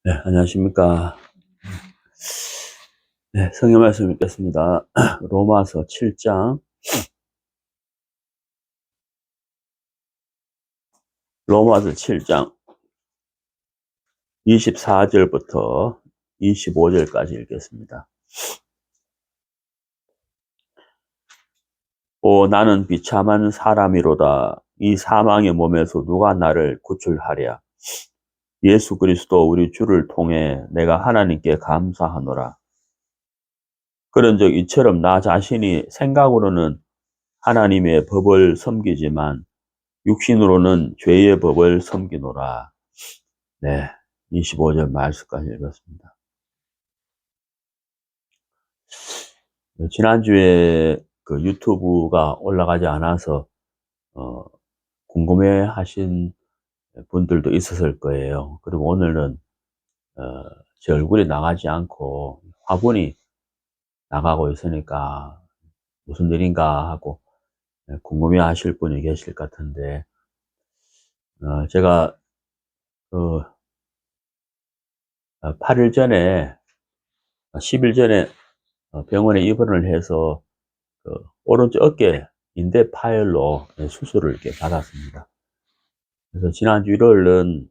네, 안녕하십니까. 네, 성경 말씀 읽겠습니다. 로마서 7장, 로마서 7장 24절부터 25절까지 읽겠습니다. 나는 비참한 사람이로다. 이 사망의 몸에서 누가 나를 구출하랴. 예수 그리스도 우리 주를 통해 내가 하나님께 감사하노라. 그런즉 이처럼 나 자신이 생각으로는 하나님의 법을 섬기지만 육신으로는 죄의 법을 섬기노라. 네, 25절 말씀까지 읽었습니다. 지난주에 그 유튜브가 올라가지 않아서 궁금해 하신 분들도 있었을 거예요. 그리고 오늘은 제 얼굴이 나가지 않고 화분이 나가고 있으니까 무슨 일인가 하고 궁금해 하실 분이 계실 것 같은데, 제가 그 8일 전에 10일 전에 병원에 입원을 해서 그 오른쪽 어깨 인대 파열로 수술을 이렇게 받았습니다. 그래서 지난주 일요일은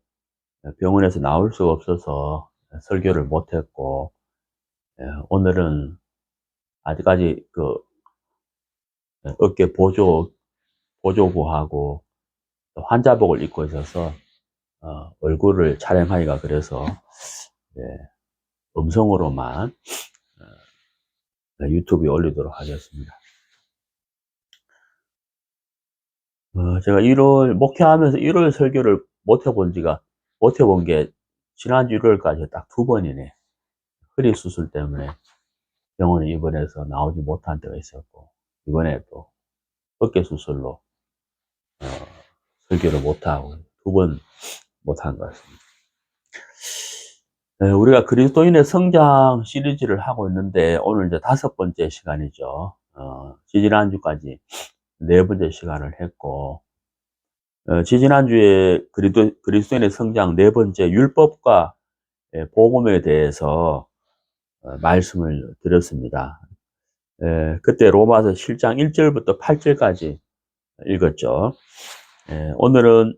병원에서 나올 수가 없어서 설교를 못했고, 오늘은 아직까지 그 어깨 보조구하고 환자복을 입고 있어서 얼굴을 촬영하기가 그래서 음성으로만 유튜브에 올리도록 하겠습니다. 제가 목회하면서 1월 설교를 못해본 게 지난주 1월까지 딱 2번이네. 허리 수술 때문에 병원에 입원해서 나오지 못한 때가 있었고, 이번에 또 어깨 수술로 설교를 못하고 2번 못한 것 같습니다. 우리가 그리스도인의 성장 시리즈를 하고 있는데 오늘 이제 5번째 시간이죠. 지지난주까지 4번째 시간을 했고, 지지난주에 그리스도인의 성장 4번째 율법과 복음에 대해서 말씀을 드렸습니다. 그때 로마서 7장 1절부터 8절까지 읽었죠. 오늘은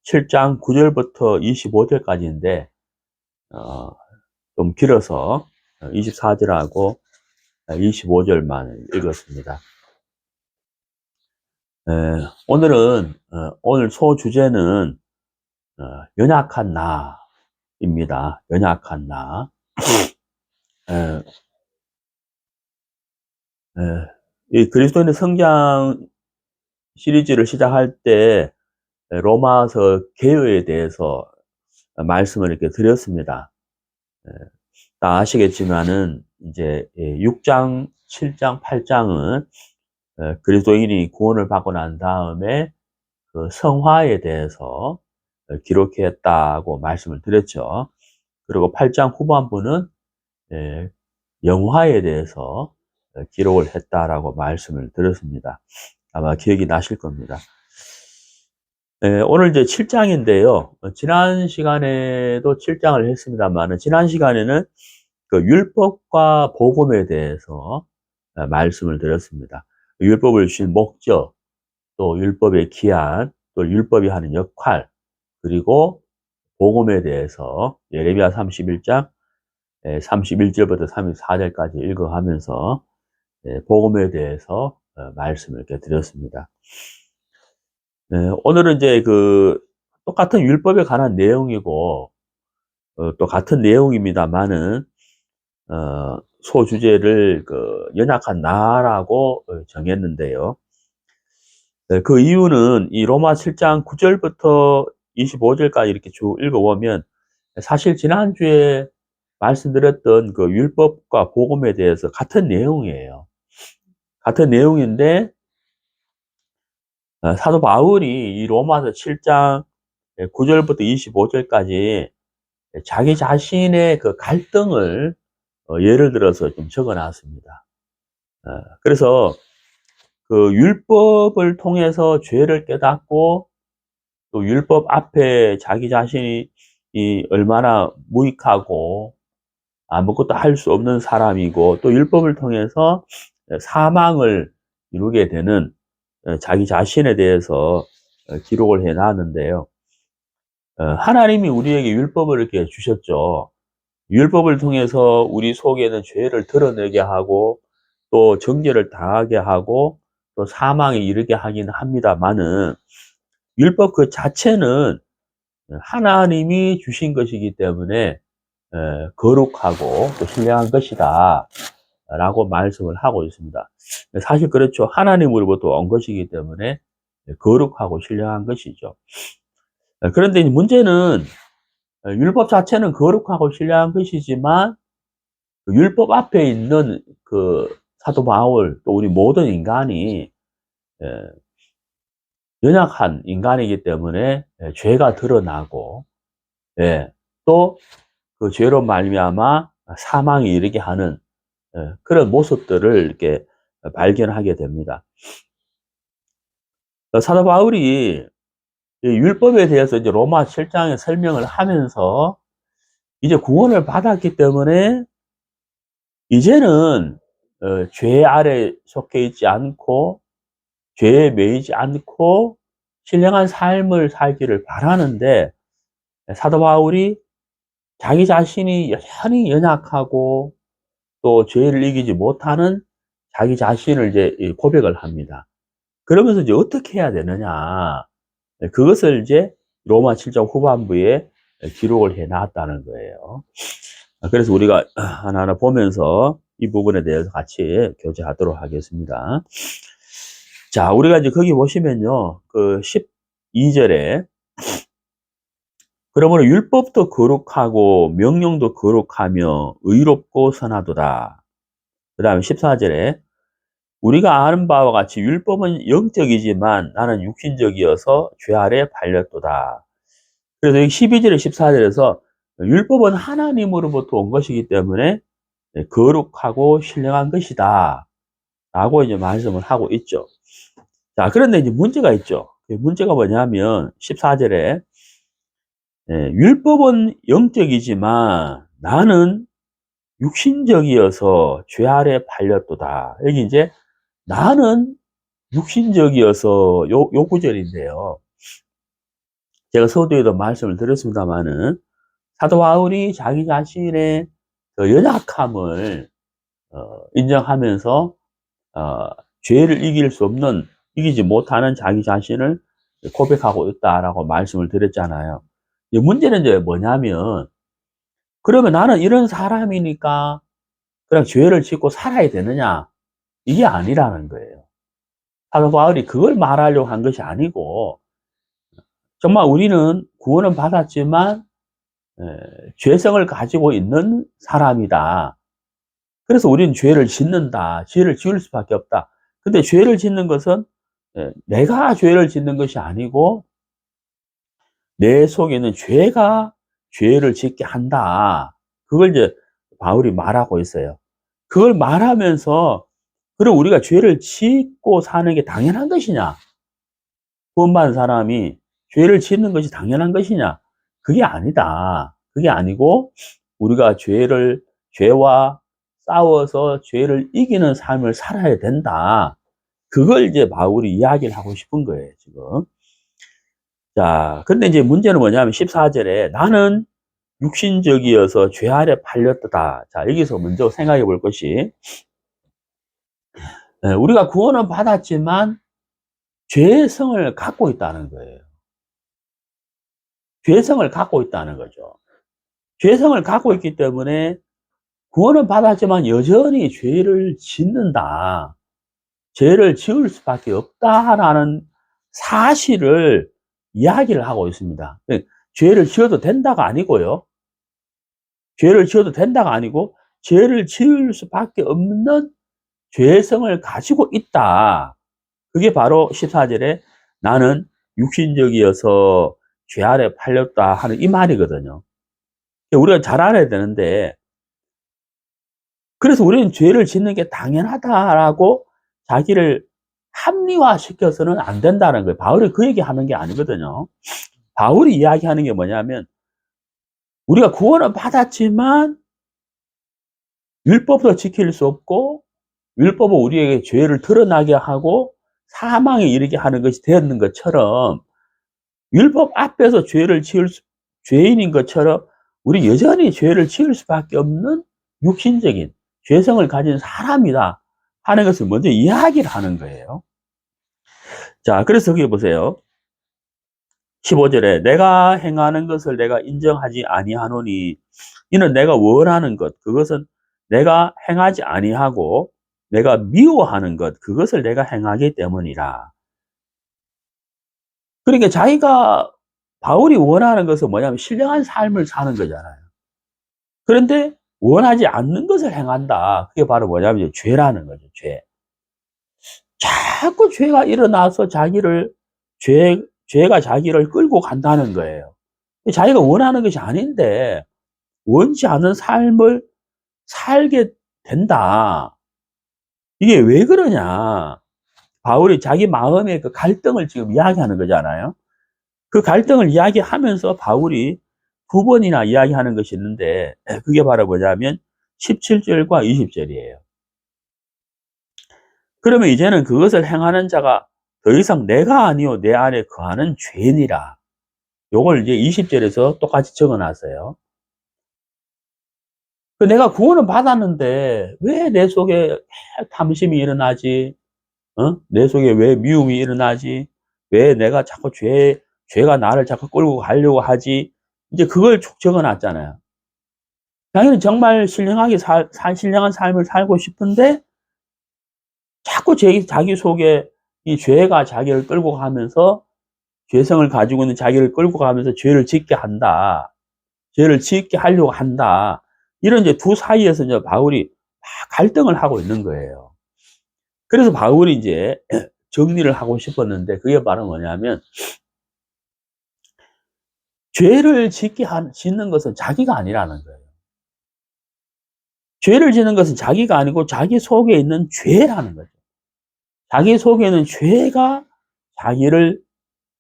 7장 9절부터 25절까지인데 좀 길어서 24절하고 25절만 읽었습니다. 오늘 소주제는 연약한 나입니다. 연약한 나. 이 그리스도인의 성장 시리즈를 시작할 때 로마서 개요에 대해서 말씀을 이렇게 드렸습니다. 다 아시겠지만은 이제 6장, 7장, 8장은 그리스도인이 구원을 받고 난 다음에 그 성화에 대해서 기록했다고 말씀을 드렸죠. 그리고 8장 후반부는 영화에 대해서 기록을 했다라고 말씀을 드렸습니다. 아마 기억이 나실 겁니다. 오늘 이제 7장인데요. 지난 시간에도 7장을 했습니다만, 지난 시간에는 그 율법과 복음에 대해서 말씀을 드렸습니다. 율법을 주신 목적, 또 율법의 기한, 또 율법이 하는 역할, 그리고 복음에 대해서 예레미야 31장 31절부터 34절까지 읽어가면서 복음에 대해서 말씀을 이렇게 드렸습니다. 오늘은 이제 그 똑같은 율법에 관한 내용이고 또 같은 내용입니다만은 소주제를 그 연약한 나라고 정했는데요. 그 이유는 이 로마 7장 9절부터 25절까지 이렇게 쭉 읽어보면 사실 지난주에 말씀드렸던 그 율법과 복음에 대해서 같은 내용이에요. 같은 내용인데 사도 바울이 이 로마서 7장 9절부터 25절까지 자기 자신의 그 갈등을 예를 들어서 좀 적어 놨습니다. 그래서 그 율법을 통해서 죄를 깨닫고 또 율법 앞에 자기 자신이 얼마나 무익하고 아무것도 할 수 없는 사람이고 또 율법을 통해서 사망을 이루게 되는 자기 자신에 대해서 기록을 해 놨는데요. 하나님이 우리에게 율법을 이렇게 주셨죠. 율법을 통해서 우리 속에는 죄를 드러내게 하고 또 정죄를 당하게 하고 또 사망에 이르게 하긴 합니다마는 율법 그 자체는 하나님이 주신 것이기 때문에 거룩하고 또 신령한 것이다 라고 말씀을 하고 있습니다. 사실 그렇죠. 하나님으로부터 온 것이기 때문에 거룩하고 신령한 것이죠. 그런데 문제는 율법 자체는 거룩하고 신령한 것이지만 그 율법 앞에 있는 그 사도 바울 또 우리 모든 인간이 연약한 인간이기 때문에 죄가 드러나고 또 그 죄로 말미암아 사망에 이르게 하는 그런 모습들을 이렇게 발견하게 됩니다. 사도 바울이 율법에 대해서 이제 로마 7장에 설명을 하면서 이제 구원을 받았기 때문에 이제는 죄 아래 속해 있지 않고 죄에 매이지 않고 신령한 삶을 살기를 바라는데 사도 바울이 자기 자신이 여전히 연약하고 또 죄를 이기지 못하는 자기 자신을 이제 고백을 합니다. 그러면서 이제 어떻게 해야 되느냐. 그것을 이제 로마 7장 후반부에 기록을 해 놨다는 거예요. 그래서 우리가 하나하나 보면서 이 부분에 대해서 같이 교제하도록 하겠습니다. 자, 우리가 이제 거기 보시면요. 그 12절에 그러므로 율법도 거룩하고 명령도 거룩하며 의롭고 선하도다. 그 다음에 14절에 우리가 아는 바와 같이 율법은 영적이지만 나는 육신적이어서 죄 아래 팔렸도다. 그래서 여기 12절에 14절에서 율법은 하나님으로부터 온 것이기 때문에 거룩하고 신령한 것이다 라고 이제 말씀을 하고 있죠. 자, 그런데 이제 문제가 있죠. 문제가 뭐냐면 14절에 율법은 영적이지만 나는 육신적이어서 죄 아래 팔렸도다. 여기 이제 나는 육신적이어서 요 구절인데요. 제가 서두에도 말씀을 드렸습니다마는 사도 바울이 자기 자신의 그 연약함을 인정하면서 죄를 이기지 못하는 자기 자신을 고백하고 있다라고 말씀을 드렸잖아요. 문제는 이제 뭐냐면 그러면 나는 이런 사람이니까 그냥 죄를 짓고 살아야 되느냐? 이게 아니라는 거예요. 사도 바울이 그걸 말하려고 한 것이 아니고 정말 우리는 구원은 받았지만 죄성을 가지고 있는 사람이다. 그래서 우리는 죄를 짓는다. 죄를 지을 수밖에 없다. 근데 죄를 짓는 것은 내가 죄를 짓는 것이 아니고 내 속에 있는 죄가 죄를 짓게 한다. 그걸 이제 바울이 말하고 있어요. 그걸 말하면서 그럼 우리가 죄를 짓고 사는 게 당연한 것이냐? 구원받은 사람이 죄를 짓는 것이 당연한 것이냐? 그게 아니다. 그게 아니고 우리가 죄와 싸워서 죄를 이기는 삶을 살아야 된다. 그걸 이제 바울이 이야기를 하고 싶은 거예요, 지금. 자, 근데 이제 문제는 뭐냐면 14절에 나는 육신적이어서 죄 아래 팔렸다. 자, 여기서 먼저 생각해 볼 것이 우리가 구원은 받았지만 죄성을 갖고 있다는 거예요. 죄성을 갖고 있다는 거죠. 죄성을 갖고 있기 때문에 구원은 받았지만 여전히 죄를 짓는다. 죄를 지을 수밖에 없다라는 사실을 이야기를 하고 있습니다. 죄를 지어도 된다가 아니고요. 죄를 지어도 된다가 아니고 죄를 지을 수밖에 없는 죄성을 가지고 있다. 그게 바로 14절에 나는 육신적이어서 죄 아래 팔렸다 하는 이 말이거든요. 우리가 잘 알아야 되는데 그래서 우리는 죄를 짓는 게 당연하다라고 자기를 합리화시켜서는 안 된다는 거예요. 바울이 그 얘기하는 게 아니거든요. 바울이 이야기하는 게 뭐냐면 우리가 구원은 받았지만 율법도 지킬 수 없고 율법은 우리에게 죄를 드러나게 하고 사망에 이르게 하는 것이 되었는 것처럼 율법 앞에서 죄인인 것처럼 우리 여전히 죄를 지을 수밖에 없는 육신적인 죄성을 가진 사람이다 하는 것을 먼저 이야기를 하는 거예요. 자, 그래서 여기 보세요. 15절에 내가 행하는 것을 내가 인정하지 아니하노니 이는 내가 원하는 것 그것은 내가 행하지 아니하고 내가 미워하는 것 그것을 내가 행하기 때문이라. 그러니까 자기가 바울이 원하는 것은 뭐냐면 신령한 삶을 사는 거잖아요. 그런데 원하지 않는 것을 행한다. 그게 바로 뭐냐면 죄라는 거죠. 죄. 자꾸 죄가 일어나서 죄가 자기를 끌고 간다는 거예요. 자기가 원하는 것이 아닌데 원치 않은 삶을 살게 된다. 이게 왜 그러냐? 바울이 자기 마음의 그 갈등을 지금 이야기하는 거잖아요. 그 갈등을 이야기하면서 바울이 두 번이나 이야기하는 것이 있는데 그게 바로 뭐냐면 17절과 20절이에요. 그러면 이제는 그것을 행하는 자가 더 이상 내가 아니요 내 안에 거하는 죄니라. 요걸 이제 20절에서 똑같이 적어놨어요. 내가 구원은 받았는데 왜 내 속에 탐심이 일어나지? 내 속에 왜 미움이 일어나지? 왜 내가 자꾸 죄가 나를 자꾸 끌고 가려고 하지? 이제 그걸 쭉 적어놨잖아요. 자기는 정말 신령한 삶을 살고 싶은데 자꾸 자기 속에 이 죄가 자기를 끌고 가면서 죄성을 가지고 있는 자기를 끌고 가면서 죄를 짓게 한다. 죄를 짓게 하려고 한다. 이런 이제 두 사이에서 이제 바울이 막 갈등을 하고 있는 거예요. 그래서 바울이 이제 정리를 하고 싶었는데 그게 바로 뭐냐면 죄를 짓는 것은 자기가 아니라는 거예요. 죄를 짓는 것은 자기가 아니고 자기 속에 있는 죄라는 거죠. 자기 속에 있는 죄가 자기를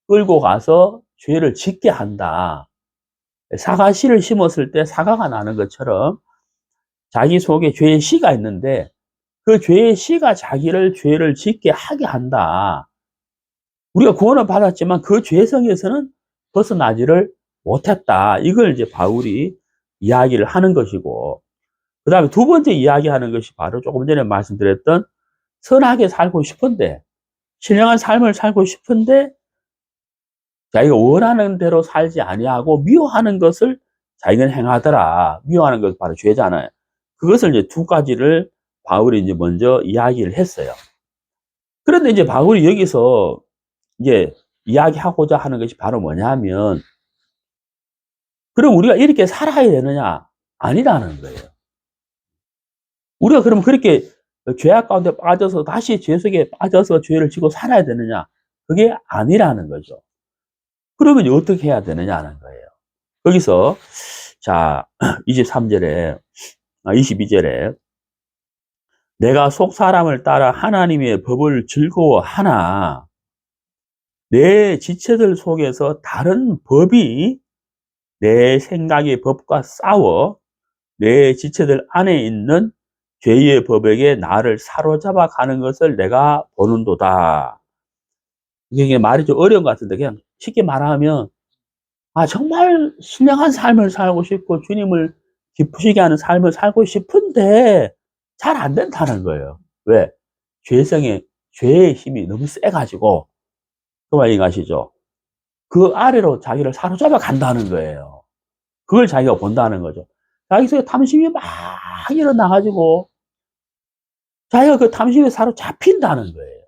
끌고 가서 죄를 짓게 한다. 사과씨를 심었을 때 사과가 나는 것처럼 자기 속에 죄의 씨가 있는데 그 죄의 씨가 자기를 죄를 짓게 하게 한다. 우리가 구원을 받았지만 그 죄성에서는 벗어나지를 못했다. 이걸 이제 바울이 이야기를 하는 것이고, 그 다음에 두 번째 이야기하는 것이 바로 조금 전에 말씀드렸던 선하게 살고 싶은데, 신령한 삶을 살고 싶은데, 자기가 원하는 대로 살지 아니하고 미워하는 것을 자기는 행하더라. 미워하는 것은 바로 죄잖아요. 그것을 이제 두 가지를 바울이 이제 먼저 이야기를 했어요. 그런데 이제 바울이 여기서 이제 이야기하고자 하는 것이 바로 뭐냐면, 그럼 우리가 이렇게 살아야 되느냐? 아니라는 거예요. 우리가 그럼 그렇게 죄악 가운데 빠져서 다시 죄 속에 빠져서 죄를 지고 살아야 되느냐? 그게 아니라는 거죠. 그러면 어떻게 해야 되느냐는 거예요. 거기서, 자, 23절에, 22절에, 내가 속 사람을 따라 하나님의 법을 즐거워하나, 내 지체들 속에서 다른 법이 내 생각의 법과 싸워 내 지체들 안에 있는 죄의 법에게 나를 사로잡아 가는 것을 내가 보는도다. 이게 말이 좀 어려운 것 같은데 그냥 쉽게 말하면 정말 신령한 삶을 살고 싶고 주님을 기쁘시게 하는 삶을 살고 싶은데 잘 안 된다는 거예요. 왜? 죄의 힘이 너무 세가지고 그 말 이해가시죠? 그 아래로 자기를 사로잡아 간다는 거예요. 그걸 자기가 본다는 거죠. 자기 속에 탐심이 막 일어나가지고 자기가 그 탐심에 사로잡힌다는 거예요.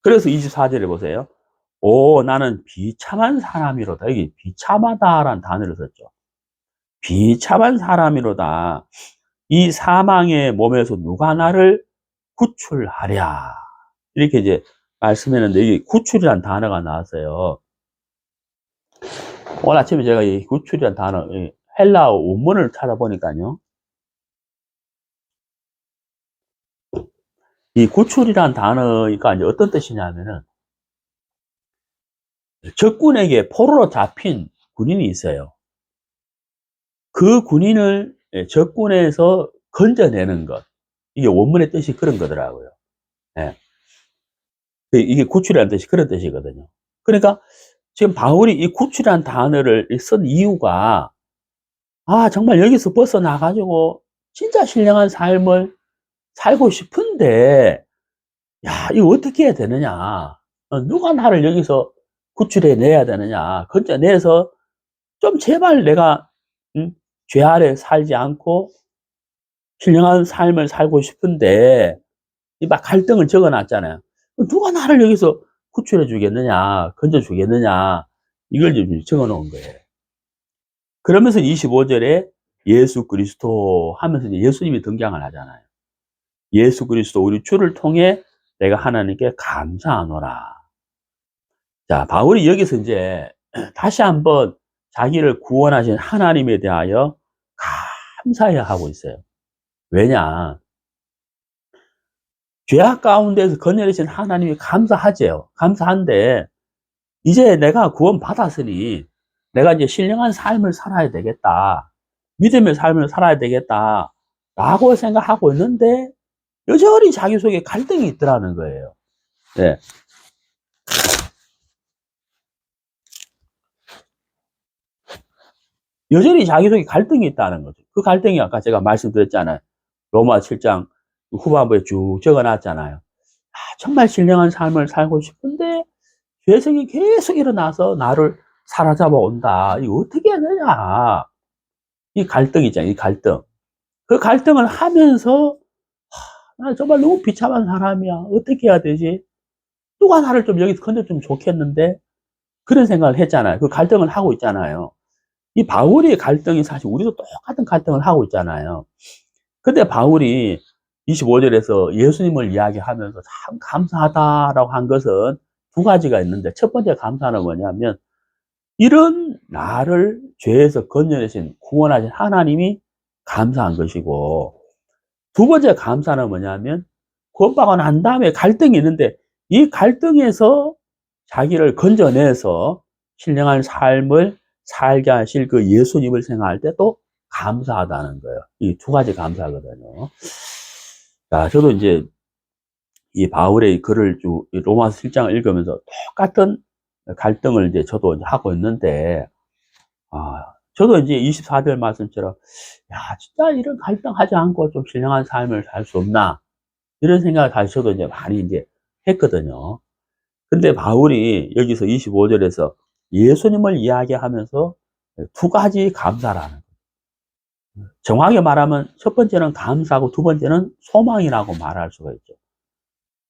그래서 24절에 보세요. 오, 나는 비참한 사람이로다. 여기 비참하다라는 단어를 썼죠. 비참한 사람이로다. 이 사망의 몸에서 누가 나를 구출하랴. 이렇게 이제 말씀했는데 여기 구출이라는 단어가 나왔어요. 오늘 아침에 제가 이 구출이라는 단어, 헬라어 원문을 찾아보니까요. 이 구출이라는 단어가 이제 어떤 뜻이냐면은 적군에게 포로로 잡힌 군인이 있어요. 그 군인을 적군에서 건져내는 것. 이게 원문의 뜻이 그런 거더라고요. 예. 이게 구출이라는 뜻이 그런 뜻이거든요. 그러니까 지금 바울이 이 구출이라는 단어를 쓴 이유가, 정말 여기서 벗어나가지고 진짜 신령한 삶을 살고 싶은데, 이거 어떻게 해야 되느냐. 누가 나를 여기서 구출해 내야 되느냐. 건져내서 좀 제발 내가, 죄 아래 살지 않고 신령한 삶을 살고 싶은데, 이 막 갈등을 적어 놨잖아요. 누가 나를 여기서 구출해 주겠느냐, 건져 주겠느냐, 이걸 좀 적어 놓은 거예요. 그러면서 25절에 예수 그리스도 하면서 이제 예수님이 등장을 하잖아요. 예수 그리스도 우리 주를 통해 내가 하나님께 감사하노라. 자, 바울이 여기서 이제 다시 한번 자기를 구원하신 하나님에 대하여 감사해야 하고 있어요. 왜냐? 죄악 가운데서 건져내신 하나님이 감사하죠. 감사한데, 이제 내가 구원 받았으니 내가 이제 신령한 삶을 살아야 되겠다. 믿음의 삶을 살아야 되겠다. 라고 생각하고 있는데, 여전히 자기 속에 갈등이 있더라는 거예요. 네. 여전히 자기 속에 갈등이 있다는 거죠. 그 갈등이 아까 제가 말씀드렸잖아요. 로마 7장 후반부에 쭉 적어놨잖아요. 정말 신령한 삶을 살고 싶은데 죄성이 계속 일어나서 나를 사로잡아 온다. 이거 어떻게 해야 되냐. 이 갈등 있잖아요. 이 갈등. 그 갈등을 하면서 나 정말 너무 비참한 사람이야. 어떻게 해야 되지? 누가 나를 좀 여기서 건져주면 좋겠는데, 그런 생각을 했잖아요. 그 갈등을 하고 있잖아요. 이 바울의 갈등이 사실 우리도 똑같은 갈등을 하고 있잖아요. 근데 바울이 25절에서 예수님을 이야기하면서 참 감사하다라고 한 것은 두 가지가 있는데, 첫 번째 감사는 뭐냐면, 이런 나를 죄에서 건져내신 구원하신 하나님이 감사한 것이고, 두 번째 감사는 뭐냐면, 구원받고 난 다음에 갈등이 있는데 이 갈등에서 자기를 건져내서 신령한 삶을 살게 하실 그 예수님을 생각할 때 또 감사하다는 거예요. 이 두 가지 감사거든요. 자, 저도 이제 이 바울의 글을 로마서 7장을 읽으면서 똑같은 갈등을 이제 저도 이제 하고 있는데, 저도 이제 24절 말씀처럼, 진짜 이런 갈등하지 않고 좀 신령한 삶을 살 수 없나? 이런 생각을 사실 저도 이제 많이 이제 했거든요. 근데 바울이 여기서 25절에서 예수님을 이야기하면서 두 가지 감사라는 거예요. 정확하게 말하면 첫 번째는 감사하고 두 번째는 소망이라고 말할 수가 있죠.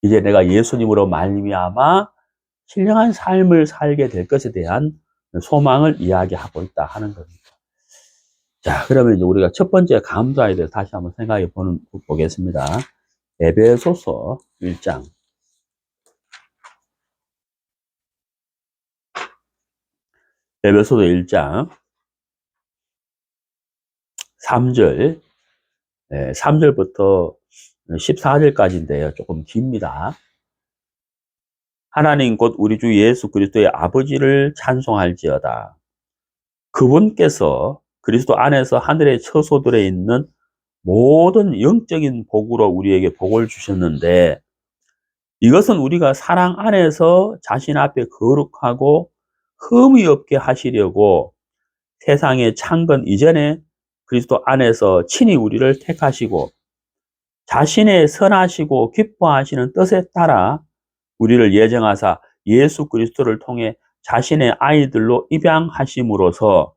이제 내가 예수님으로 말미암아 신령한 삶을 살게 될 것에 대한 소망을 이야기하고 있다 하는 겁니다. 자, 그러면 이제 우리가 첫 번째 감사에 대해서 다시 한번 생각해 보겠습니다. 에베소서 1장. 에베소서 1장 3절, 3절부터 14절까지인데요. 조금 깁니다. 하나님 곧 우리 주 예수 그리스도의 아버지를 찬송할지어다. 그분께서 그리스도 안에서 하늘의 처소들에 있는 모든 영적인 복으로 우리에게 복을 주셨는데, 이것은 우리가 사랑 안에서 자신 앞에 거룩하고 흠이 없게 하시려고 세상의 창건 이전에 그리스도 안에서 친히 우리를 택하시고 자신의 선하시고 기뻐하시는 뜻에 따라 우리를 예정하사 예수 그리스도를 통해 자신의 아이들로 입양하심으로써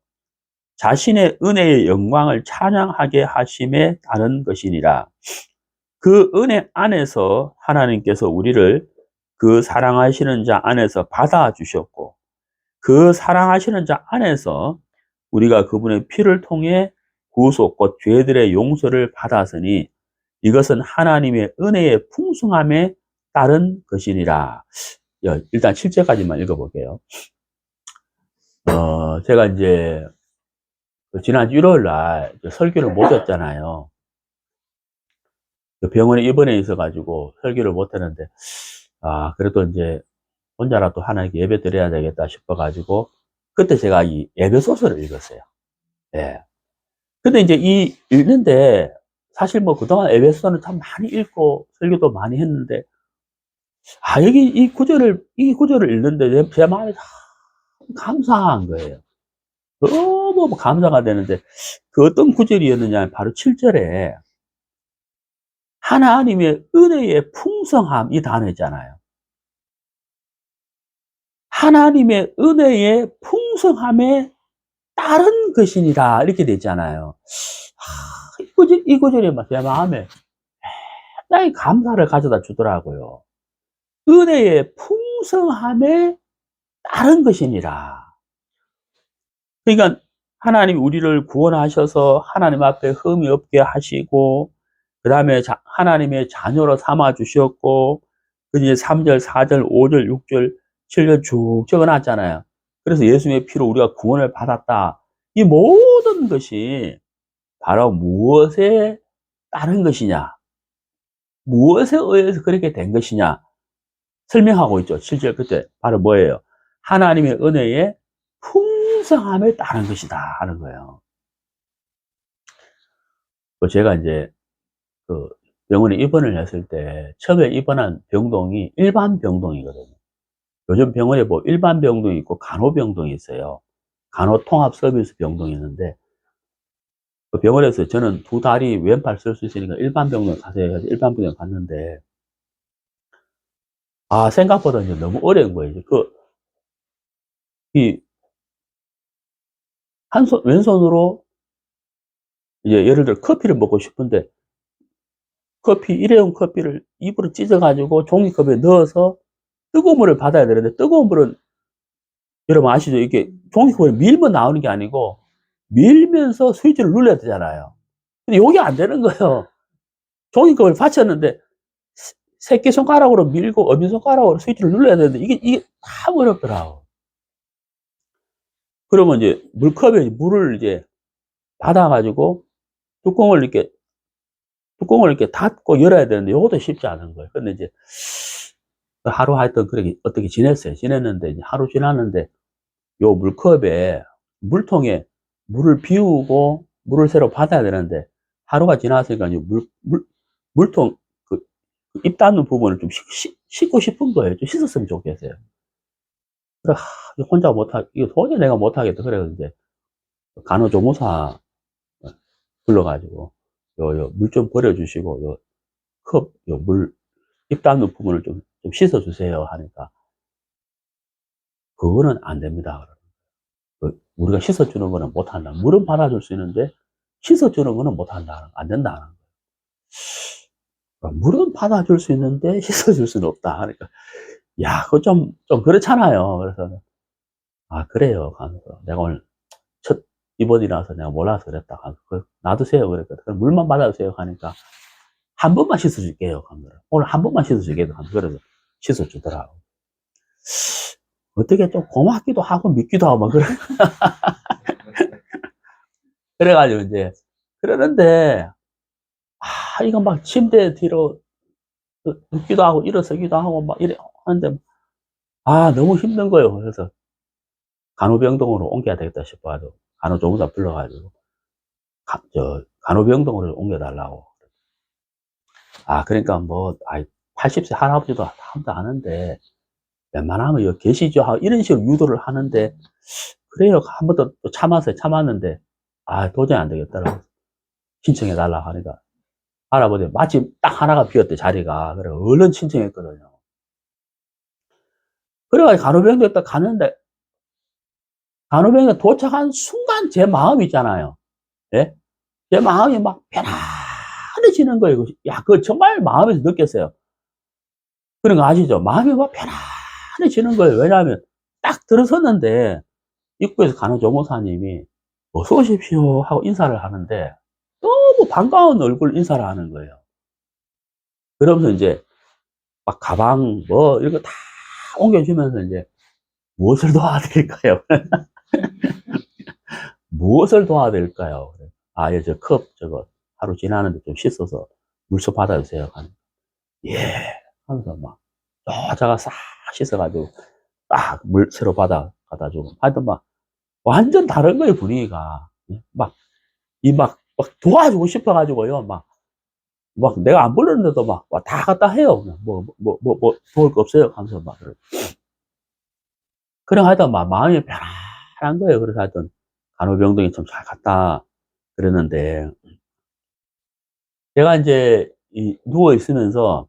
자신의 은혜의 영광을 찬양하게 하심에 따른 것이니라. 그 은혜 안에서 하나님께서 우리를 그 사랑하시는 자 안에서 받아주셨고, 그 사랑하시는 자 안에서 우리가 그분의 피를 통해 구속 곧 죄들의 용서를 받았으니 이것은 하나님의 은혜의 풍성함에 따른 것이니라. 일단 7절까지만 읽어볼게요. 제가 이제 지난 1월 날 설교를 못 했잖아요. 병원에 입원해 있어가지고 설교를 못 했는데, 그래도 이제 혼자라도 하나님께 예배 드려야 되겠다 싶어가지고, 그때 제가 이 에베소서를 읽었어요. 예. 근데 이제 읽는데, 사실 뭐 그동안 에베소서는 참 많이 읽고, 설교도 많이 했는데, 여기 이 구절을 읽는데 제 마음이 참 감사한 거예요. 너무 감사가 되는데, 그 어떤 구절이었느냐, 바로 7절에, 하나님의 은혜의 풍성함, 이 단어 있잖아요. 하나님의 은혜의 풍성함에 따른 것이니라, 이렇게 돼 있잖아요. 이 구절이 제 마음에 굉장히 감사를 가져다 주더라고요. 은혜의 풍성함에 따른 것이니라. 그러니까 하나님이 우리를 구원하셔서 하나님 앞에 흠이 없게 하시고, 그 다음에 하나님의 자녀로 삼아 주셨고, 그 이제 3절, 4절, 5절, 6절, 7절 쭉 적어놨잖아요. 그래서 예수님의 피로 우리가 구원을 받았다. 이 모든 것이 바로 무엇에 따른 것이냐, 무엇에 의해서 그렇게 된 것이냐 설명하고 있죠. 7절 그때 바로 뭐예요? 하나님의 은혜에 풍성함에 따른 것이다 하는 거예요. 제가 이제 그 병원에 입원을 했을 때 처음에 입원한 병동이 일반 병동이거든요. 요즘 병원에 뭐 일반 병동이 있고 간호병동이 있어요. 간호통합 서비스 병동이 있는데, 그 병원에서 저는 두 다리 왼팔 쓸 수 있으니까 일반 병동 가세요 해서 일반 병동에 갔는데, 생각보다 이제 너무 어려운 거예요. 이 왼손으로 이제 예를 들어 커피를 먹고 싶은데, 일회용 커피를 입으로 찢어가지고 종이컵에 넣어서 뜨거운 물을 받아야 되는데, 뜨거운 물은 여러분 아시죠? 이렇게 종이컵을 밀면 나오는 게 아니고 밀면서 스위치를 눌러야 되잖아요. 근데 이게 안 되는 거예요. 종이컵을 받쳤는데 새끼손가락으로 밀고 엄지손가락으로 스위치를 눌러야 되는데 이게 참 어렵더라고. 그러면 이제 물컵에 물을 이제 받아가지고 뚜껑을 이렇게 닫고 열어야 되는데 이것도 쉽지 않은 거예요. 근데 이제 하루 하여튼 그렇게 어떻게 지냈어요. 지냈는데 이제 하루 지났는데 요 물컵에 물통에 물을 비우고 물을 새로 받아야 되는데, 하루가 지났으니까 물통 입 닿는 부분을 좀 씻고 싶은 거예요. 좀 씻었으면 좋겠어요. 그래, 혼자 이거 도저히 내가 못하겠다. 그래서 이제 간호조무사 불러가지고 물 좀 버려주시고 입 닿는 부분을 좀 씻어주세요 하니까, 그거는 안 됩니다. 우리가 씻어주는 거는 못한다. 물은 받아줄 수 있는데 씻어주는 거는 못한다. 안 된다. 물은 받아줄 수 있는데 씻어줄 수는 없다. 그러니까, 그거 좀 그렇잖아요. 그래서, 그래요. 하면서, 내가 오늘 첫 입원이라서 내가 몰라서 그랬다. 놔두세요. 그랬거든. 그럼 물만 받아주세요. 하니까, 한 번만 씻어줄게요. 오늘 한 번만 씻어줄게요. 그래서 씻어주더라고. 어떻게 좀 고맙기도 하고 믿기도 하고 막 그래. 그래가지고 이제, 그러는데, 이거 막 침대 뒤로 눕기도 하고 일어서기도 하고 막 이래 하는데, 너무 힘든 거예요. 그래서 간호병동으로 옮겨야 되겠다 싶어가지고 간호조무사 불러가지고 간호병동으로 옮겨달라고. 그러니까 뭐 80세 할아버지도 한다 하는데 웬만하면 여기 계시죠 하고 이런 식으로 유도를 하는데, 그래요. 한 번 더 참았는데 도저히 안 되겠더라고. 신청해 달라 하니까 할아버지 마침 딱 하나가 비었대, 자리가. 그래 얼른 신청했거든요. 그래가지고 간호병동에 딱 갔는데, 간호병에 도착한 순간 제 마음이 있잖아요. 예? 제 마음이 막 편안해지는 거예요. 그거 정말 마음에서 느꼈어요. 그런 거 아시죠? 마음이 막 편안해지는 거예요. 왜냐하면 딱 들어섰는데 입구에서 간호조무사님이 어서 오십시오 하고 인사를 하는데 너무 반가운 얼굴 인사를 하는 거예요. 그러면서 이제 막 가방 이런 거 다 옮겨주면서 이제 무엇을 도와드릴까요? 무엇을 도와드릴까요? 저 컵 저거 하루 지나는데 좀 씻어서 물 좀 받아주세요. 예. 하면서 막 여자가 싹 씻어가지고 딱 물 새로 갖다 주고 하여튼 막 완전 다른 거예요, 분위기가. 막 막 도와주고 싶어가지고요. 막 내가 안 불렀는데도 다 갖다 해요. 도울 거 없어요. 하면서 그래. 그래 하여튼 마음이 편안한 거예요. 그래서 하여튼 간호병동에 좀 잘 갔다 그랬는데, 제가 이제 누워 있으면서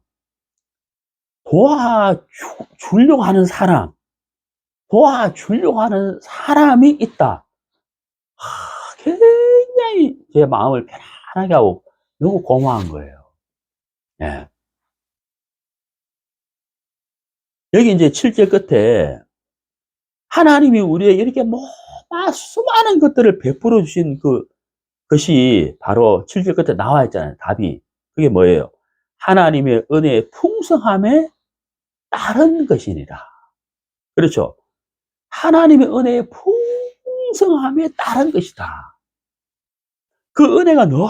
도와주려고 하는 사람이 있다. 굉장히 제 마음을 편안하게 하고 너무 고마운 거예요. 예. 여기 이제 7절 끝에 하나님이 우리에게 이렇게 수많은 것들을 베풀어 주신 것이 바로 7절 끝에 나와 있잖아요. 답이. 그게 뭐예요? 하나님의 은혜의 풍성함에 따른 것이니라. 그렇죠? 하나님의 은혜의 풍성함에 따른 것이다. 그 은혜가 너무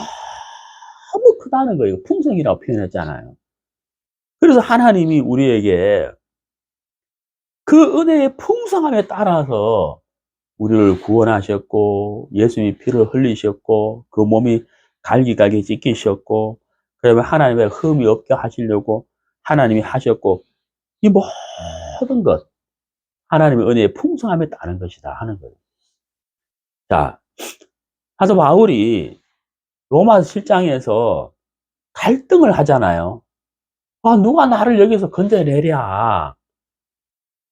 크다는 거예요. 풍성이라고 표현했잖아요. 그래서 하나님이 우리에게 그 은혜의 풍성함에 따라서 우리를 구원하셨고, 예수님이 피를 흘리셨고, 그 몸이 갈기갈기 찢기셨고, 그다음에 하나님의 흠이 없게 하시려고 하나님이 하셨고, 이 모든 것 하나님의 은혜의 풍성함에 따른 것이다 하는 거예요. 자, 사도 바울이 로마서 7장에서 갈등을 하잖아요. 누가 나를 여기서 건져내랴,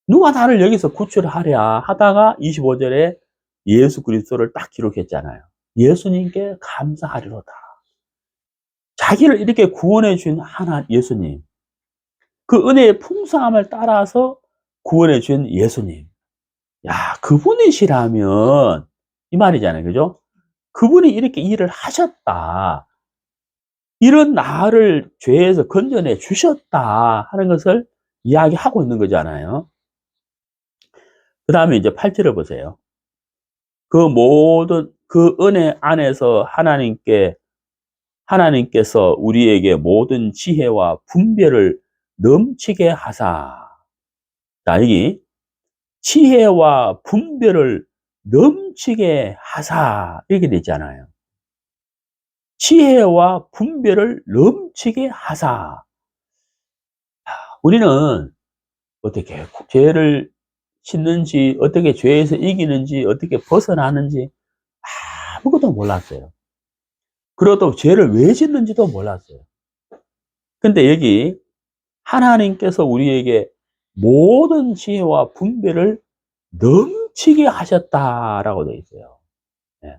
누가 나를 여기서 구출하랴 하다가 25절에 예수 그리스도를 딱 기록했잖아요. 예수님께 감사하리로다. 자기를 이렇게 구원해 준 예수님, 그 은혜의 풍성함을 따라서 구원해 준 예수님, 야, 그분이시라면 이 말이잖아요. 그죠? 그분이 이렇게 일을 하셨다, 이런 나를 죄에서 건져내 주셨다 하는 것을 이야기하고 있는 거잖아요. 그 다음에 이제 8절을 보세요. 그 모든 그 은혜 안에서 하나님께서 우리에게 모든 지혜와 분별을 넘치게 하사. 자, 여기 지혜와 분별을 넘치게 하사 이렇게 돼 있잖아요. 지혜와 분별을 넘치게 하사. 우리는 어떻게 죄를 씻는지, 어떻게 죄에서 이기는지, 어떻게 벗어나는지 아무것도 몰랐어요. 그리고 또 죄를 왜 짓는지도 몰랐어요. 근데 여기 하나님께서 우리에게 모든 지혜와 분별을 넘치게 하셨다라고 되어 있어요. 네.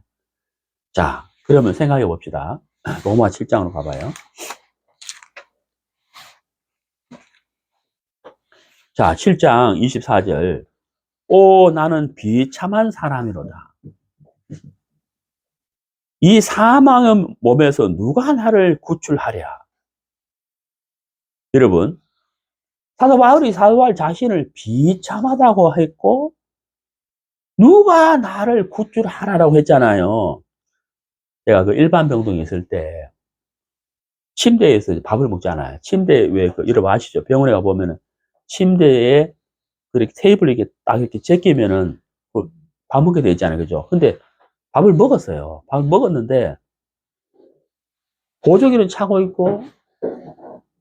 자, 그러면 생각해 봅시다. 로마 7장으로 가봐요. 자, 7장 24절. 오, 나는 비참한 사람이로다. 이 사망의 몸에서 누가 나를 구출하랴? 여러분, 사도 바울 자신을 비참하다고 했고, 누가 나를 구출하라고 했잖아요. 제가 그 일반 병동에 있을 때, 침대에서 밥을 먹잖아요. 침대 왜 여러분 아시죠? 병원에 가보면은, 침대에 그렇게 테이블 이렇게 딱 이렇게 제끼면은, 밥 먹게 돼 있잖아요. 그죠? 근데 밥을 먹었어요. 밥을 먹었는데, 보조기는 차고 있고,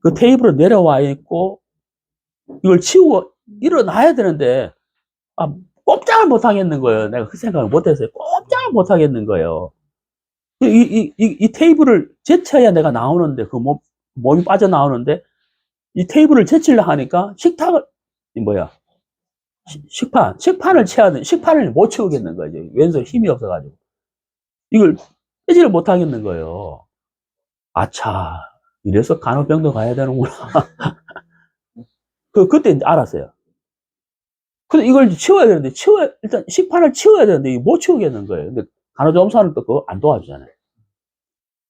그 테이블로 내려와 있고, 이걸 치우고 일어나야 되는데, 꼼짝을 못 하겠는 거예요. 내가 그 생각을 못 했어요. 꼼짝을 못 하겠는 거예요. 이 테이블을 제쳐야 내가 나오는데, 몸이 빠져나오는데, 이 테이블을 제치려고 하니까 식판을 채워야 돼. 식판을 못 채우겠는 거죠. 왼손 힘이 없어가지고. 이걸 빼지를 못 하겠는 거예요. 아차, 이래서 간호병도 가야 되는구나. 그때 이제 알았어요. 근데 이걸 치워야 되는데, 일단 식판을 치워야 되는데, 이거 못 치우겠는 거예요. 근데 간호조무사는 또 그거 안 도와주잖아요.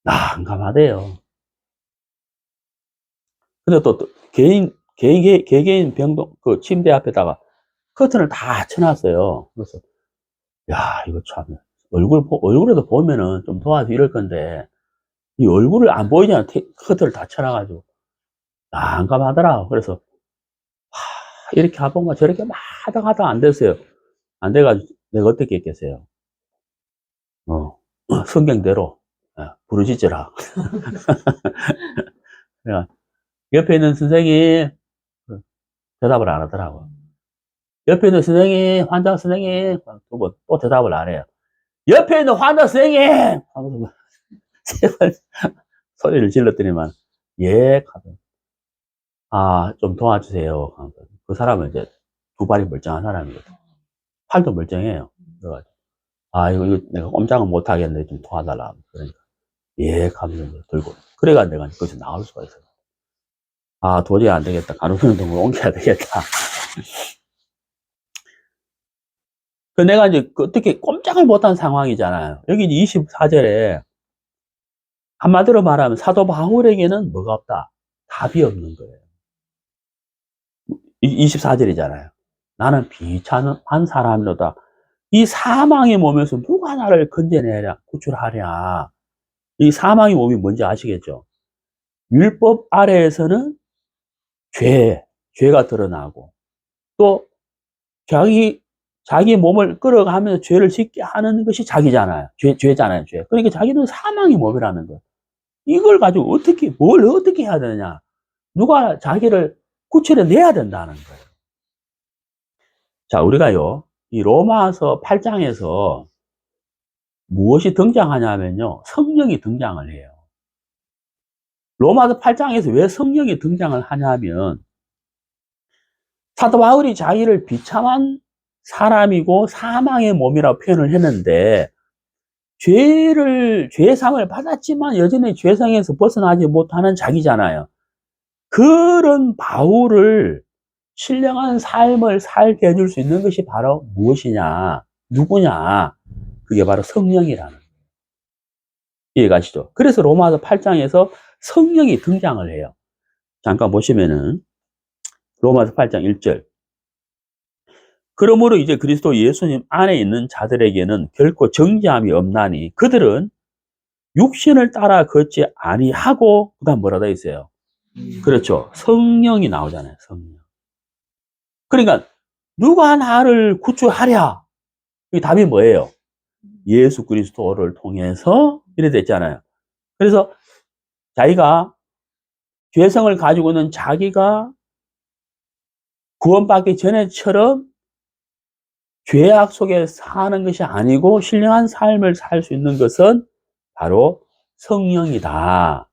난감하대요. 근데 또 개개인 병동, 그 침대 앞에다가 커튼을 다 쳐놨어요. 그래서, 야, 이거 참, 얼굴에도 보면은 좀 도와주고 이럴 건데, 이 얼굴을 안 보이잖아. 커튼을 다 쳐놔가지고. 난감하더라. 그래서, 이렇게 하다가 저렇게 막 하다가 안 됐어요. 안 돼가지고 내가 어떻게 했겠어요. 성경대로 부르짖으라. 옆에 있는 선생님 대답을 안 하더라고. 옆에 있는 선생님, 환자 선생님 또 대답을 안 해요. 옆에 있는 환자 선생님 세 번 소리를 질렀더니만 예, 좀 도와주세요. 그 사람은 이제 두 발이 멀쩡한 사람이거든. 팔도 멀쩡해요. 그래가지고 이거 내가 꼼짝은 못 하겠는데 좀 도와달라. 그러니까 예, 하면서 들고 그래가 내가 거기서 나올 수가 있어요. 도저히 안 되겠다. 간호병동으로 옮겨야 되겠다. 그 내가 이제 어떻게 꼼짝을 못한 상황이잖아요. 여기 24절에 한마디로 말하면 사도 바울에게는 뭐가 없다? 답이 없는 거예요. 24절이잖아요. 나는 비참한 사람이로다. 이 사망의 몸에서 누가 나를 건져내랴, 구출하랴. 이 사망의 몸이 뭔지 아시겠죠? 율법 아래에서는 죄가 드러나고, 또 자기 몸을 끌어가면서 죄를 짓게 하는 것이 자기잖아요. 죄잖아요, 죄. 그러니까 자기는 사망의 몸이라는 거예요. 이걸 가지고 뭘 어떻게 해야 되느냐. 누가 자기를 구출해 내야 된다는 거예요. 자, 우리가요, 이 로마서 8장에서 무엇이 등장하냐면요, 성령이 등장을 해요. 로마서 8장에서 왜 성령이 등장을 하냐면, 사도 바울이 자기를 비참한 사람이고 사망의 몸이라고 표현을 했는데, 죄상을 받았지만 여전히 죄상에서 벗어나지 못하는 자기잖아요. 그런 바울을 신령한 삶을 살게 해줄 수 있는 것이 바로 무엇이냐, 누구냐, 그게 바로 성령이라는 거예요. 이해가시죠? 그래서 로마서 8장에서 성령이 등장을 해요. 잠깐 보시면은 로마서 8장 1절. 그러므로 이제 그리스도 예수님 안에 있는 자들에게는 결코 정죄함이 없나니 그들은 육신을 따라 걷지 아니하고, 그다음 뭐라 돼 있어요? 그렇죠. 성령이 나오잖아요. 성령. 그러니까 누가 나를 구출하랴? 이 답이 뭐예요? 예수 그리스도를 통해서 이래 됐잖아요. 그래서 자기가 죄성을 가지고 있는 자기가 구원받기 전에처럼 죄악 속에 사는 것이 아니고 신령한 삶을 살 수 있는 것은 바로 성령이다.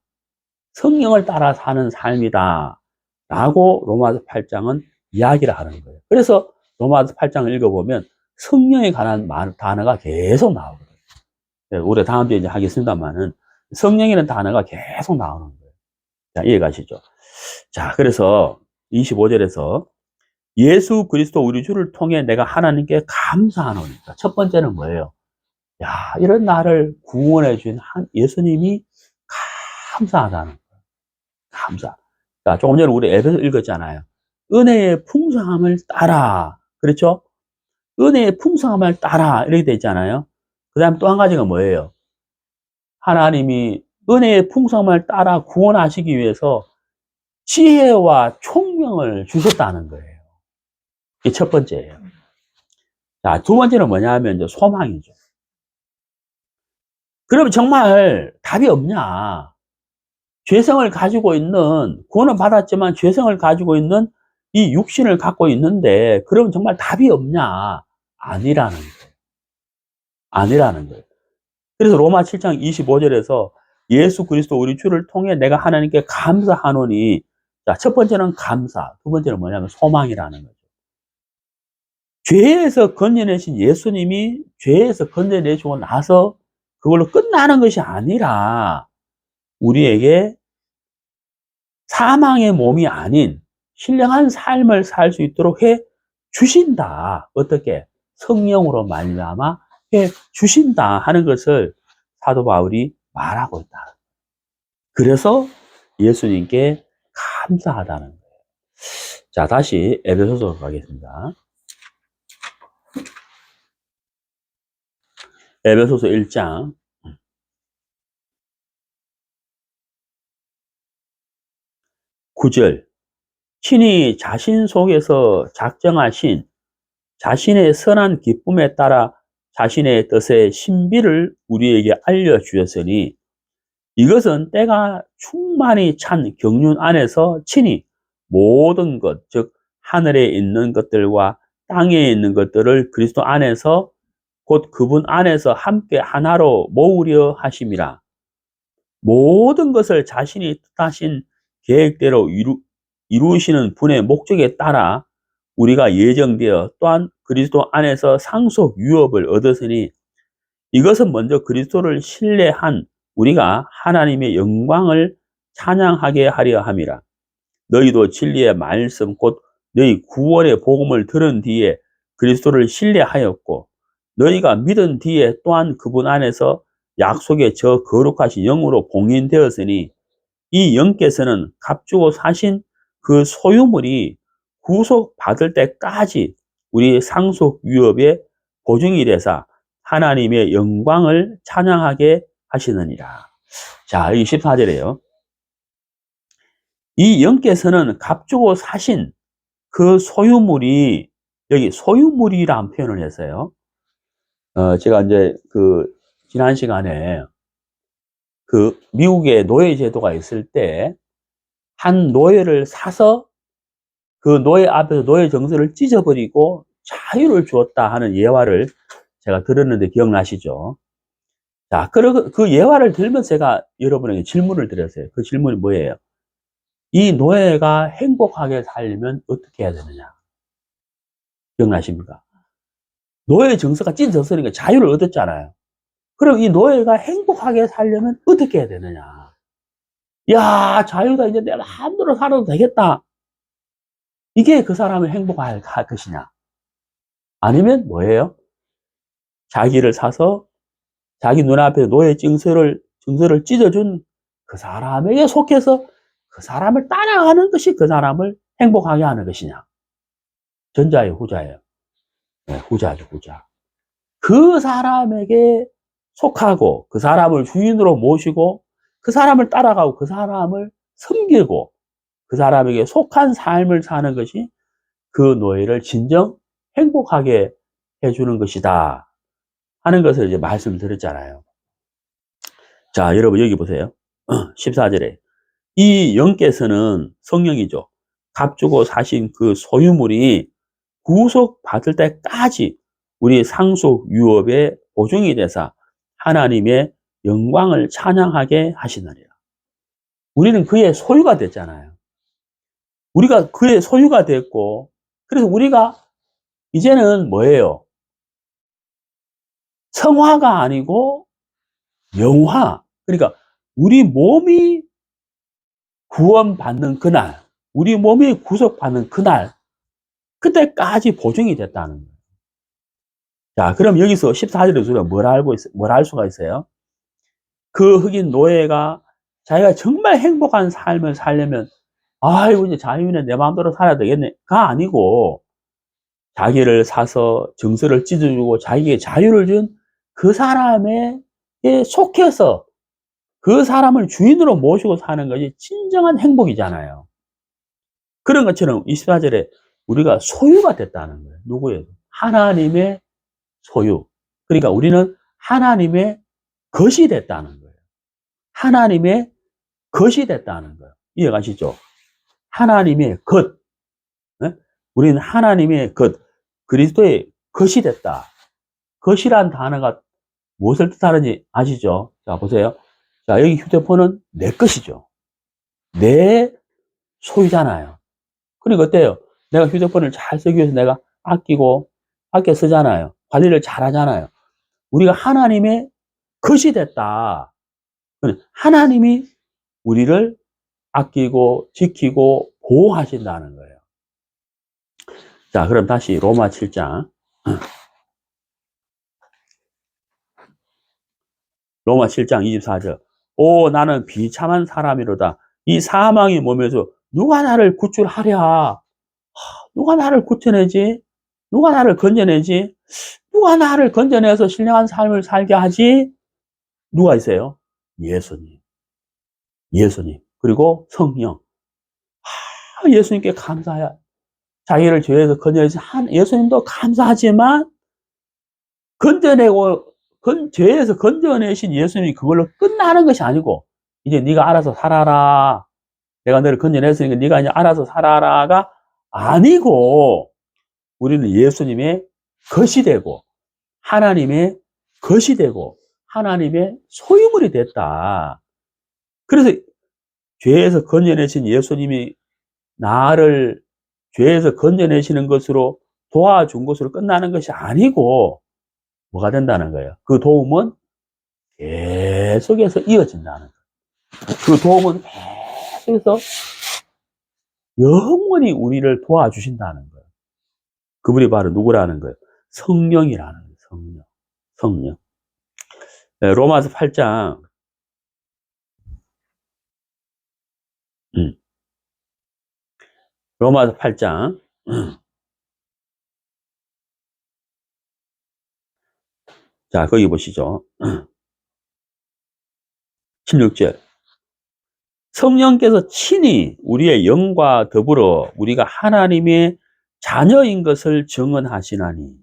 성령을 따라 사는 삶이다. 라고 로마서 8장은 이야기를 하는 거예요. 그래서 로마서 8장을 읽어보면 성령에 관한 단어가 계속 나오거든요. 우리 다음 주에 이제 하겠습니다만은 성령이라는 단어가 계속 나오는 거예요. 자, 이해가시죠? 자, 그래서 25절에서 예수 그리스도 우리 주를 통해 내가 하나님께 감사하노니까. 첫 번째는 뭐예요? 이런 나를 구원해 준 예수님이 감사하다는 거예요. 감사. 자, 조금 전에 우리 에베소 읽었잖아요. 은혜의 풍성함을 따라. 그렇죠? 은혜의 풍성함을 따라. 이렇게 돼 있잖아요. 그 다음 또 한 가지가 뭐예요? 하나님이 은혜의 풍성함을 따라 구원하시기 위해서 지혜와 총명을 주셨다는 거예요. 이게 첫 번째예요. 자, 두 번째는 뭐냐 하면 이제 소망이죠. 그러면 정말 답이 없냐? 죄성을 가지고 있는, 구원은 받았지만 죄성을 가지고 있는 이 육신을 갖고 있는데, 그러면 정말 답이 없냐? 아니라는 거예요. 아니라는 거예요. 그래서 로마 7장 25절에서 예수 그리스도 우리 주를 통해 내가 하나님께 감사하노니, 자, 첫 번째는 감사, 두 번째는 뭐냐면 소망이라는 거죠. 죄에서 건져내신 예수님이 죄에서 건져내주고 나서 그걸로 끝나는 것이 아니라 우리에게 사망의 몸이 아닌 신령한 삶을 살 수 있도록 해 주신다. 어떻게? 성령으로 말미암아 해 주신다 하는 것을 사도 바울이 말하고 있다. 그래서 예수님께 감사하다는 거예요. 자, 다시 에베소서로 가겠습니다. 에베소서 1장 9절. 친히 자신 속에서 작정하신 자신의 선한 기쁨에 따라 자신의 뜻의 신비를 우리에게 알려주셨으니 이것은 때가 충만히 찬 경륜 안에서 친히 모든 것, 즉 하늘에 있는 것들과 땅에 있는 것들을 그리스도 안에서 곧 그분 안에서 함께 하나로 모으려 하심이라. 모든 것을 자신이 뜻하신 계획대로 이루시는 분의 목적에 따라 우리가 예정되어 또한 그리스도 안에서 상속 유업을 얻었으니 이것은 먼저 그리스도를 신뢰한 우리가 하나님의 영광을 찬양하게 하려 함이라. 너희도 진리의 말씀 곧 너희 구원의 복음을 들은 뒤에 그리스도를 신뢰하였고 너희가 믿은 뒤에 또한 그분 안에서 약속의 저 거룩하신 영으로 봉인되었으니 이 영께서는 값주고 사신 그 소유물이 구속받을 때까지 우리 상속 유업의 보증이 되사 하나님의 영광을 찬양하게 하시느니라. 자, 이 14절에요. 이 영께서는 값주고 사신 그 소유물이, 여기 소유물이라는 표현을 했어요. 제가 이제 지난 시간에 미국의 노예제도가 있을 때 한 노예를 사서 그 노예 앞에서 노예 정서를 찢어버리고 자유를 주었다 하는 예화를 제가 들었는데 기억나시죠? 자, 그 예화를 들면서 제가 여러분에게 질문을 드렸어요. 그 질문이 뭐예요? 이 노예가 행복하게 살려면 어떻게 해야 되느냐? 기억나십니까? 노예 정서가 찢어졌으니까 자유를 얻었잖아요. 그럼 이 노예가 행복하게 살려면 어떻게 해야 되느냐? 야, 자유다. 이제 내 마음대로 살아도 되겠다. 이게 그 사람을 행복할 것이냐? 아니면 뭐예요? 자기를 사서 자기 눈앞에 노예 증서를 찢어준 그 사람에게 속해서 그 사람을 따라가는 것이 그 사람을 행복하게 하는 것이냐? 전자예요, 후자예요? 네, 후자죠, 후자. 그 사람에게 속하고 그 사람을 주인으로 모시고 그 사람을 따라가고 그 사람을 섬기고 그 사람에게 속한 삶을 사는 것이 그 노예를 진정 행복하게 해주는 것이다 하는 것을 이제 말씀드렸잖아요. 자, 여러분 여기 보세요. 14절에 이 영께서는 성령이죠. 값주고 사신 그 소유물이 구속받을 때까지 우리 상속 유업의 보증이 되사 하나님의 영광을 찬양하게 하시느니라. 우리는 그의 소유가 됐잖아요. 우리가 그의 소유가 됐고, 그래서 우리가 이제는 뭐예요? 성화가 아니고 영화. 그러니까 우리 몸이 구원받는 그날, 우리 몸이 구속받는 그날, 그때까지 보증이 됐다는 거예요. 자, 그럼 여기서 14절에 우리가 뭘 알 수가 있어요? 그 흑인 노예가 자기가 정말 행복한 삶을 살려면, 아이고, 이제 자유인의 내 마음대로 살아야 되겠네.가 아니고, 자기를 사서 정서를 찢어주고 자기에게 자유를 준 그 사람에 속해서 그 사람을 주인으로 모시고 사는 것이 진정한 행복이잖아요. 그런 것처럼 24절에 우리가 소유가 됐다는 거예요. 누구예요? 하나님의 소유. 그러니까 우리는 하나님의 것이 됐다는 거예요. 하나님의 것이 됐다는 거예요. 이해가시죠? 하나님의 것. 네? 우리는 하나님의 것, 그리스도의 것이 됐다. 것이란 단어가 무엇을 뜻하는지 아시죠? 자, 보세요. 자, 여기 휴대폰은 내 것이죠. 내 소유잖아요. 그러니까 어때요? 내가 휴대폰을 잘 쓰기 위해서 내가 아껴 쓰잖아요. 관리를 잘 하잖아요. 우리가 하나님의 것이 됐다. 하나님이 우리를 아끼고 지키고 보호하신다는 거예요. 자, 그럼 다시 로마 7장. 로마 7장 24절. 오, 나는 비참한 사람이로다. 이 사망의 몸에서 누가 나를 구출하랴? 누가 나를 구출해내지? 누가 나를 건져내지? 누가 나를 건져내서 신령한 삶을 살게 하지? 누가 있어요? 예수님. 예수님. 그리고 성령. 예수님께 감사해야. 자기를 죄에서 건져내신 예수님도 감사하지만 건져내고, 죄에서 건져내신 예수님이 그걸로 끝나는 것이 아니고, 이제 네가 알아서 살아라. 내가 너를 건져냈으니까 네가 이제 알아서 살아라가 아니고, 우리는 예수님의 것이 되고, 하나님의 것이 되고, 하나님의 소유물이 됐다. 그래서 죄에서 건져내신 예수님이 나를 죄에서 건져내시는 것으로 도와준 것으로 끝나는 것이 아니고, 뭐가 된다는 거예요? 그 도움은 계속해서 이어진다는 거예요. 그 도움은 계속해서 영원히 우리를 도와주신다는 거예요. 그분이 바로 누구라는 거예요? 성령이라는 거예요. 성령. 성령. 네, 로마서 8장. 로마서 8장. 자, 거기 보시죠. 16절. 성령께서 친히 우리의 영과 더불어 우리가 하나님의 자녀인 것을 증언하시나니,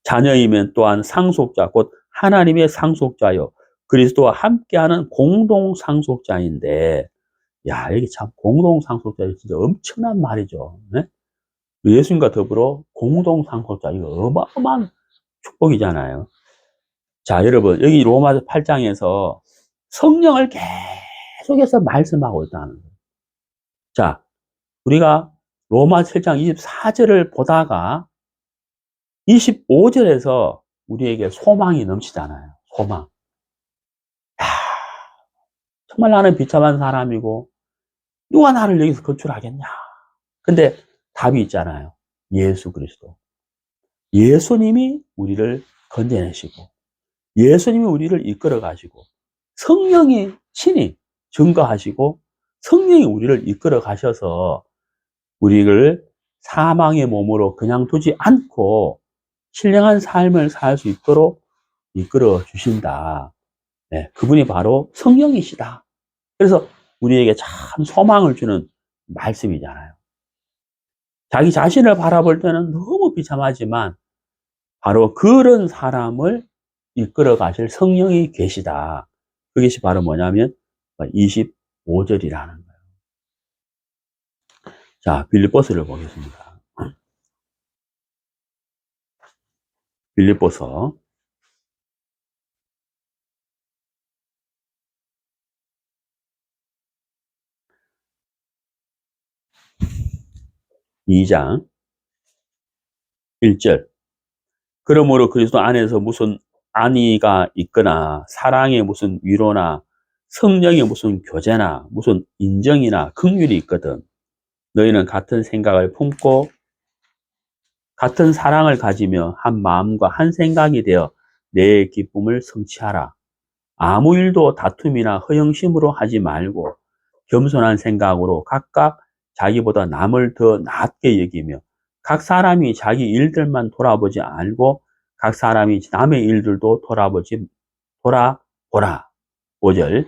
자녀이면 또한 상속자 곧 하나님의 상속자요 그리스도와 함께하는 공동 상속자인데, 야, 이게 참 공동 상속자 진짜 엄청난 말이죠. 네? 예수님과 더불어 공동 상속자, 이거 어마어마한 축복이잖아요. 자, 여러분, 여기 로마서 8장에서 성령을 계속해서 말씀하고 있다는 거예요. 자, 우리가 로마 7장 24절을 보다가 25절에서 우리에게 소망이 넘치잖아요. 소망. 야, 정말 나는 비참한 사람이고 누가 나를 여기서 건출하겠냐. 근데 답이 있잖아요. 예수 그리스도. 예수님이 우리를 건져내시고 예수님이 우리를 이끌어 가시고 성령이 친히 증거하시고 성령이 우리를 이끌어 가셔서 우리를 사망의 몸으로 그냥 두지 않고 신령한 삶을 살 수 있도록 이끌어 주신다. 네, 그분이 바로 성령이시다. 그래서 우리에게 참 소망을 주는 말씀이잖아요. 자기 자신을 바라볼 때는 너무 비참하지만 바로 그런 사람을 이끌어 가실 성령이 계시다. 그것이 바로 뭐냐면 25절이라는 거예요. 자, 빌립보서를 보겠습니다. 빌립보서 2장 1절. 그러므로 그리스도 안에서 무슨 안위가 있거나 사랑의 무슨 위로나 성령의 무슨 교제나 무슨 인정이나 긍휼이 있거든 너희는 같은 생각을 품고 같은 사랑을 가지며 한 마음과 한 생각이 되어 내 기쁨을 성취하라. 아무 일도 다툼이나 허영심으로 하지 말고 겸손한 생각으로 각각 자기보다 남을 더 낫게 여기며 각 사람이 자기 일들만 돌아보지 않고 각 사람이 남의 일들도 돌아보라. 5절.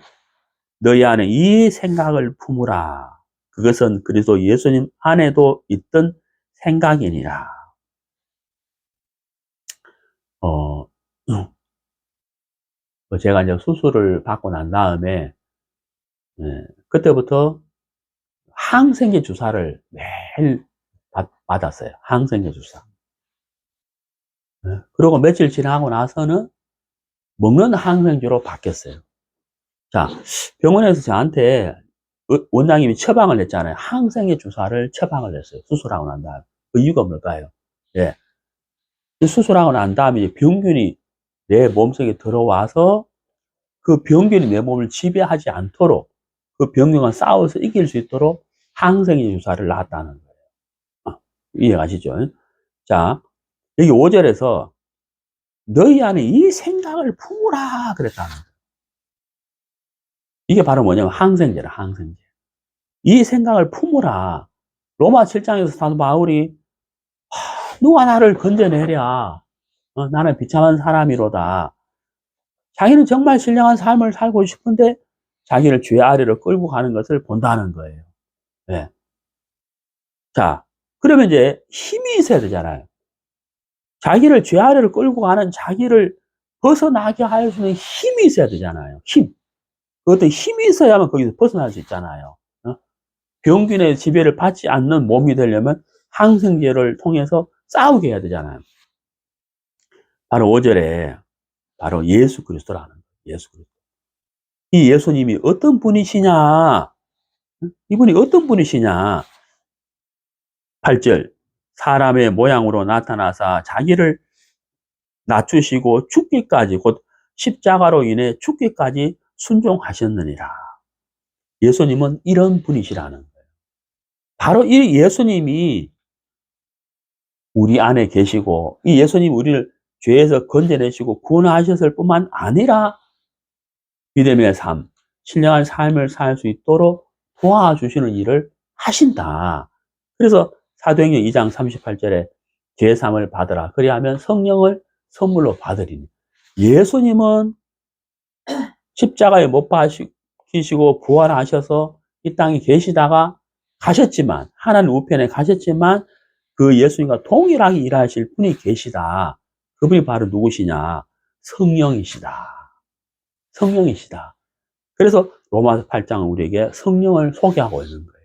너희 안에 이 생각을 품으라. 그것은 그리스도 예수님 안에도 있던 생각이니라. 제가 이제 수술을 받고 난 다음에 그때부터 항생제 주사를 매일 받았어요. 항생제 주사. 그리고 며칠 지나고 나서는 먹는 항생제로 바뀌었어요. 자, 병원에서 저한테 원장님이 처방을 냈잖아요. 항생제 주사를 처방을 냈어요. 수술하고 난 다음에. 그 이유가 뭘까요? 예. 수술하고 난 다음에 병균이 내 몸속에 들어와서 그 병균이 내 몸을 지배하지 않도록 그 병균과 싸워서 이길 수 있도록 항생제 주사를 놨다는 거예요. 이해가시죠? 자, 여기 5절에서 너희 안에 이 생각을 품으라 그랬다는 거예요. 이게 바로 뭐냐면 항생제라, 항생제. 이 생각을 품으라. 로마 7장에서 사도 바울이 누가 나를 건져내랴. 나는 비참한 사람이로다. 자기는 정말 신령한 삶을 살고 싶은데 자기를 죄 아래로 끌고 가는 것을 본다는 거예요. 네. 자, 그러면 이제 힘이 있어야 되잖아요. 자기를 죄 아래로 끌고 가는 자기를 벗어나게 할 수 있는 힘이 있어야 되잖아요. 힘. 그 어떤 힘이 있어야만 거기서 벗어날 수 있잖아요. 병균의 지배를 받지 않는 몸이 되려면 항생제를 통해서 싸우게 해야 되잖아요. 바로 5절에 바로 예수 그리스도라는 거예요. 예수 그리스도. 이 예수님이 어떤 분이시냐? 이분이 어떤 분이시냐? 8절. 사람의 모양으로 나타나사 자기를 낮추시고 죽기까지, 곧 십자가로 인해 죽기까지 순종하셨느니라. 예수님은 이런 분이시라는 거예요. 바로 이 예수님이 우리 안에 계시고, 이 예수님이 우리를 죄에서 건져내시고 구원하셨을 뿐만 아니라 믿음의 삶, 신령한 삶을 살 수 있도록 도와주시는 일을 하신다. 그래서 사도행전 2장 38절에 죄사함을 받으라. 그리하면 성령을 선물로 받으리니. 예수님은 십자가에 못 박히시고 부활하셔서 이 땅에 계시다가 가셨지만, 하나님 우편에 가셨지만 그 예수님과 동일하게 일하실 분이 계시다. 그분이 바로 누구시냐? 성령이시다. 성령이시다. 그래서 로마서 8장은 우리에게 성령을 소개하고 있는 거예요.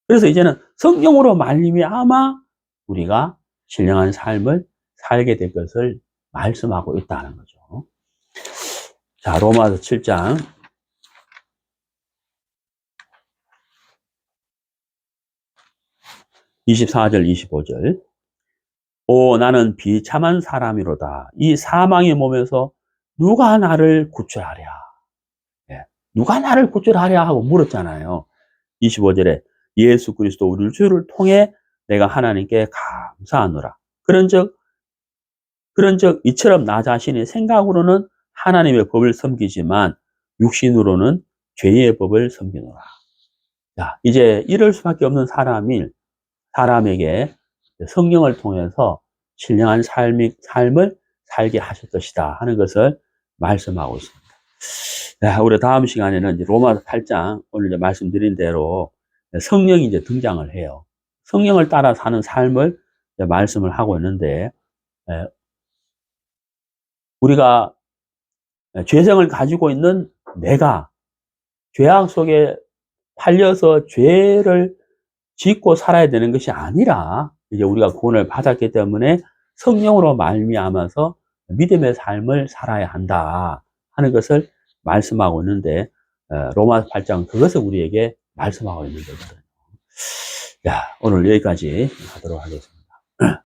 그래서 이제는 성령으로 말미암아 우리가 신령한 삶을 살게 될 것을 말씀하고 있다는 거죠. 자, 로마서 7장 24절 25절. 오, 나는 비참한 사람이로다. 이 사망의 몸에서 누가 나를 구출하랴? 예, 누가 나를 구출하랴 하고 물었잖아요. 25절에 예수 그리스도 우리 주를 통해 내가 하나님께 감사하노라. 그런즉 이처럼 나 자신의 생각으로는 하나님의 법을 섬기지만 육신으로는 죄의 법을 섬기노라. 자, 이제 이럴 수밖에 없는 사람에게 성령을 통해서 신령한 삶을 살게 하실 것이다 하는 것을 말씀하고 있습니다. 자, 우리 다음 시간에는 이제 로마서 8장, 오늘 이제 말씀드린 대로 성령이 이제 등장을 해요. 성령을 따라 사는 삶을 이제 말씀을 하고 있는데, 우리가 죄성을 가지고 있는 내가 죄악 속에 팔려서 죄를 짓고 살아야 되는 것이 아니라, 이제 우리가 구원을 받았기 때문에 성령으로 말미암아서 믿음의 삶을 살아야 한다 하는 것을 말씀하고 있는데, 로마서 8장 그것을 우리에게 말씀하고 있는 거거든요. 자, 오늘 여기까지 하도록 하겠습니다.